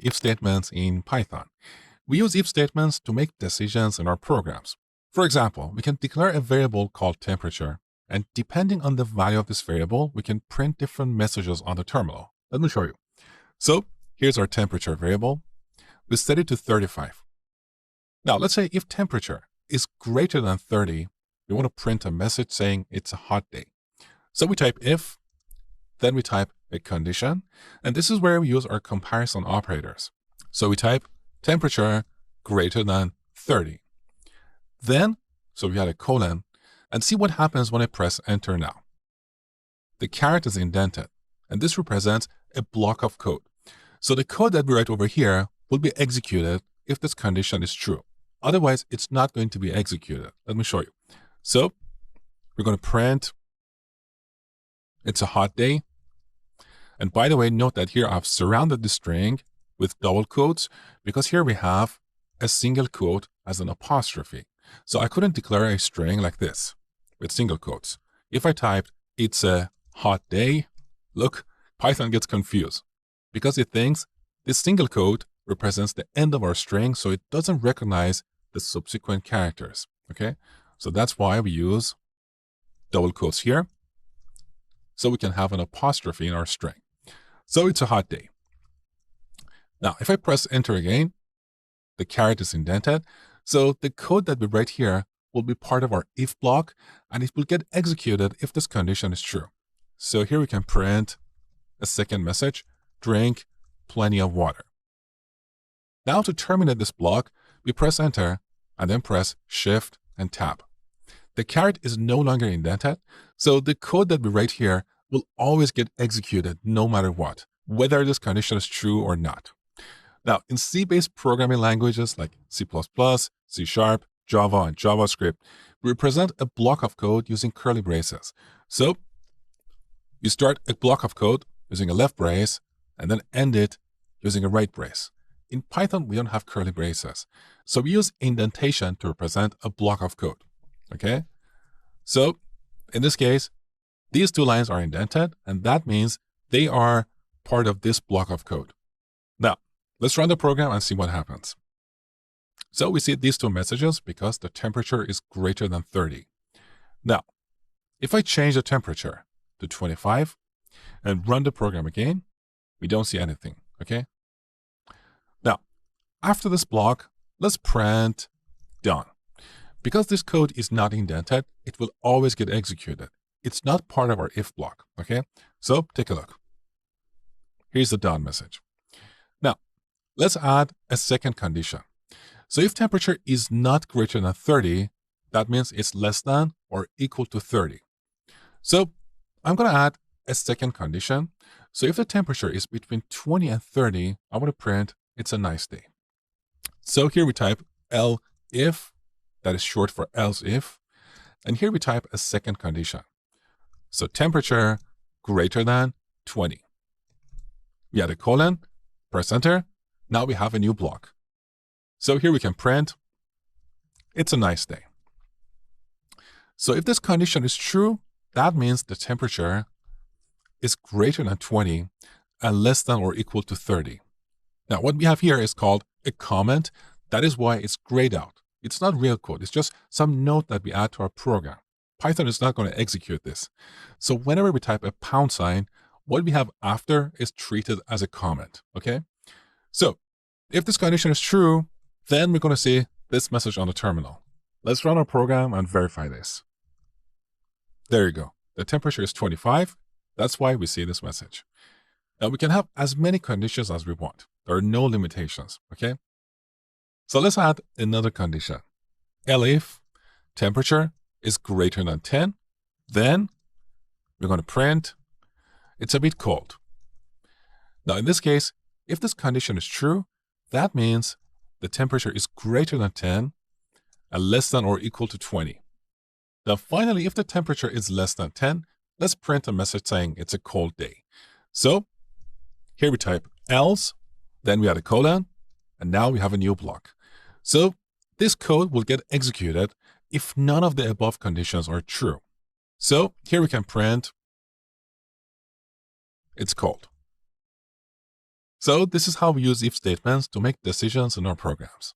if statements in Python. We use if statements to make decisions in our programs. For example, we can declare a variable called temperature, and depending on the value of this variable, we can print different messages on the terminal. Let me show you. So here's our temperature variable. We set it to 35. Now let's say if temperature is greater than 30, we want to print a message saying it's a hot day. So we type if, then we type a condition, and this is where we use our comparison operators. So we type temperature greater than 30. Then, so we had a colon, and see what happens when I press enter now. The caret is indented, and this represents a block of code. So the code that we write over here will be executed if this condition is true. Otherwise, it's not going to be executed. Let me show you. So we're going to print it's a hot day. And by the way, note that here I've surrounded the string with double quotes because here we have a single quote as an apostrophe. So I couldn't declare a string like this with single quotes. If I typed, it's a hot day, look, Python gets confused because it thinks this single quote represents the end of our string, so it doesn't recognize the subsequent characters, okay? So that's why we use double quotes here, so we can have an apostrophe in our string. So it's a hot day. Now, if I press enter again, the caret is indented. So the code that we write here will be part of our if block, and it will get executed if this condition is true. So here we can print a second message, drink plenty of water. Now to terminate this block, we press enter and then press shift and tab. The caret is no longer indented, so the code that we write here will always get executed no matter what, whether this condition is true or not. Now, in C-based programming languages like C++, C#, Java, and JavaScript, we represent a block of code using curly braces. So you start a block of code using a left brace and then end it using a right brace. In Python, we don't have curly braces. So we use indentation to represent a block of code. Okay? So in this case, these two lines are indented, and that means they are part of this block of code. Now, let's run the program and see what happens. So we see these two messages because the temperature is greater than 30. Now, if I change the temperature to 25 and run the program again, we don't see anything, okay? Now, after this block, let's print done. Because this code is not indented, it will always get executed. It's not part of our if block, okay? So take a look. Here's the done message. Now, let's add a second condition. So if temperature is not greater than 30, that means it's less than or equal to 30. So I'm going to add a second condition. So if the temperature is between 20 and 30, I want to print it's a nice day. So here we type elif, that is short for else if, and here we type a second condition. So temperature greater than 20. We add a colon, press enter. Now we have a new block. So here we can print, it's a nice day. So if this condition is true, that means the temperature is greater than 20 and less than or equal to 30. Now what we have here is called a comment. That is why it's grayed out. It's not real code. It's just some note that we add to our program. Python is not going to execute this. So whenever we type a pound sign, what we have after is treated as a comment, okay? So if this condition is true, then we're going to see this message on the terminal. Let's run our program and verify this. There you go. The temperature is 25. That's why we see this message. Now we can have as many conditions as we want. There are no limitations, okay? So let's add another condition. Elif temperature is greater than 10, then we're going to print it's a bit cold. Now in this case, if this condition is true, that means the temperature is greater than 10 and less than or equal to 20. Now finally, if the temperature is less than 10, let's print a message saying it's a cold day. So here we type else, then we add a colon, and now we have a new block. So this code will get executed if none of the above conditions are true. So here we can print it's cold. So this is how we use if statements to make decisions in our programs.